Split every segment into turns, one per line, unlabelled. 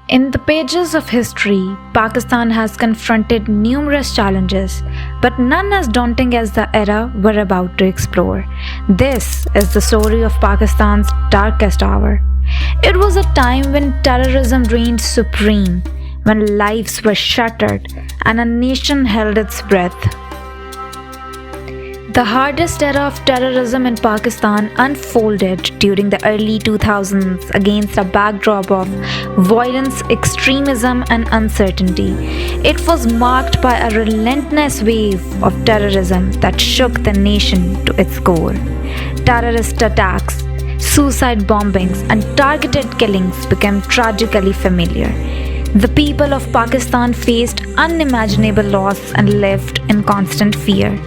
In the pages of history, Pakistan has confronted numerous challenges, but none as daunting as the era we're about to explore. This is the story of Pakistan's darkest hour. It was a time when terrorism reigned supreme, when lives were shattered, and a nation held its breath. The hardest era of terrorism in Pakistan unfolded during the early 2000s against a backdrop of violence, extremism, and uncertainty. It was marked by a relentless wave of terrorism that shook the nation to its core. Terrorist attacks, suicide bombings, and targeted killings became tragically familiar. The people of Pakistan faced unimaginable loss and lived in constant fear.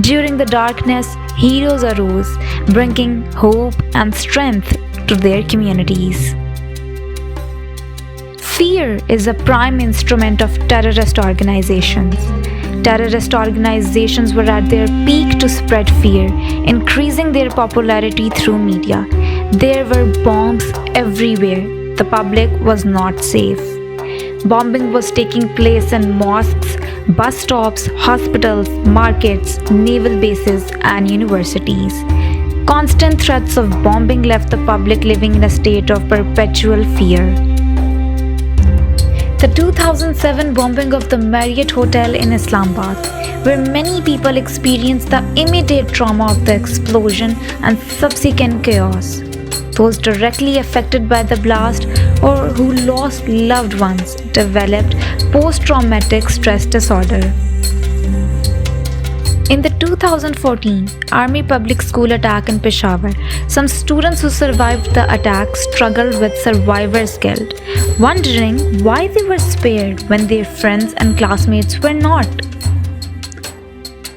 During the darkness, heroes arose, bringing hope and strength to their communities. Fear is a prime instrument of terrorist organizations. Terrorist organizations were at their peak to spread fear, increasing their popularity through media. There were bombs everywhere. The public was not safe. Bombing was taking place in mosques, bus stops, hospitals, markets, naval bases, and universities. Constant threats of bombing left the public living in a state of perpetual fear. The 2007 bombing of the Marriott Hotel in Islamabad, where many people experienced the immediate trauma of the explosion and subsequent chaos. Those directly affected by the blast or who lost loved ones developed post-traumatic stress disorder. In the 2014 Army Public School attack in Peshawar, some students who survived the attack struggled with survivor's guilt, wondering why they were spared when their friends and classmates were not.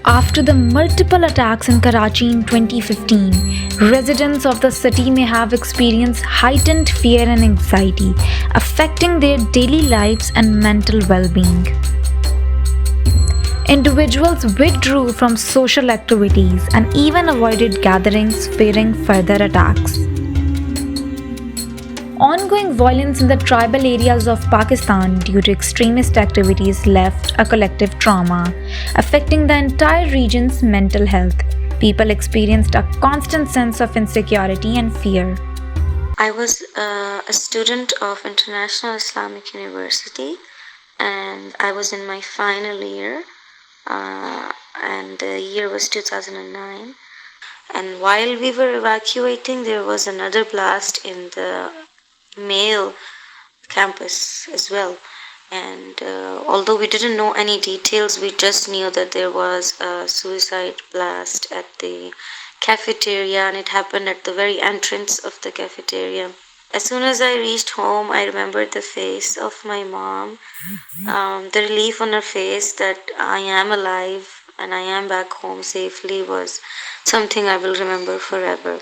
After the multiple attacks in Karachi in 2015, residents of the city may have experienced heightened fear and anxiety, affecting their daily lives and mental well-being. Individuals withdrew from social activities and even avoided gatherings, fearing further attacks. Ongoing violence in the tribal areas of Pakistan due to extremist activities left a collective trauma, affecting the entire region's mental health. People experienced a constant sense of insecurity and fear.
I was a student of International Islamic University, and I was in my final year, and the year was 2009. And while we were evacuating, there was another blast in the male campus as well. And although we didn't know any details, we just knew that there was a suicide blast at the cafeteria, and it happened at the very entrance of the cafeteria. As soon as I reached home, I remembered the face of my mom. The relief on her face that I am alive and I am back home safely was something I will remember forever.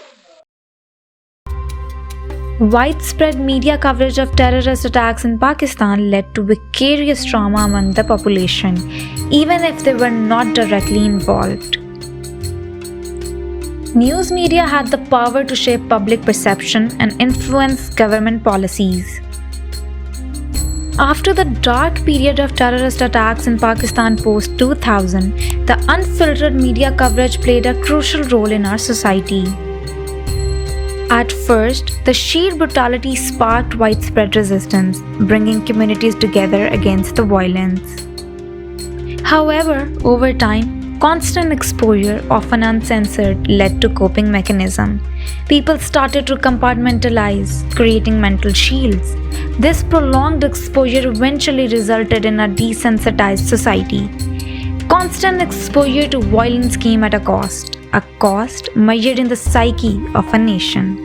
Widespread media coverage of terrorist attacks in Pakistan led to vicarious trauma among the population, even if they were not directly involved. News media had the power to shape public perception and influence government policies. After the dark period of terrorist attacks in Pakistan post-2000, the unfiltered media coverage played a crucial role in our society. At first, the sheer brutality sparked widespread resistance, bringing communities together against the violence. However, over time, constant exposure, often uncensored, led to coping mechanisms. People started to compartmentalize, creating mental shields. This prolonged exposure eventually resulted in a desensitized society. Constant exposure to violence came at a cost measured in the psyche of a nation.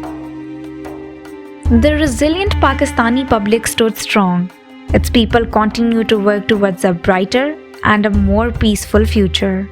The resilient Pakistani public stood strong. Its people continued to work towards a brighter and a more peaceful future.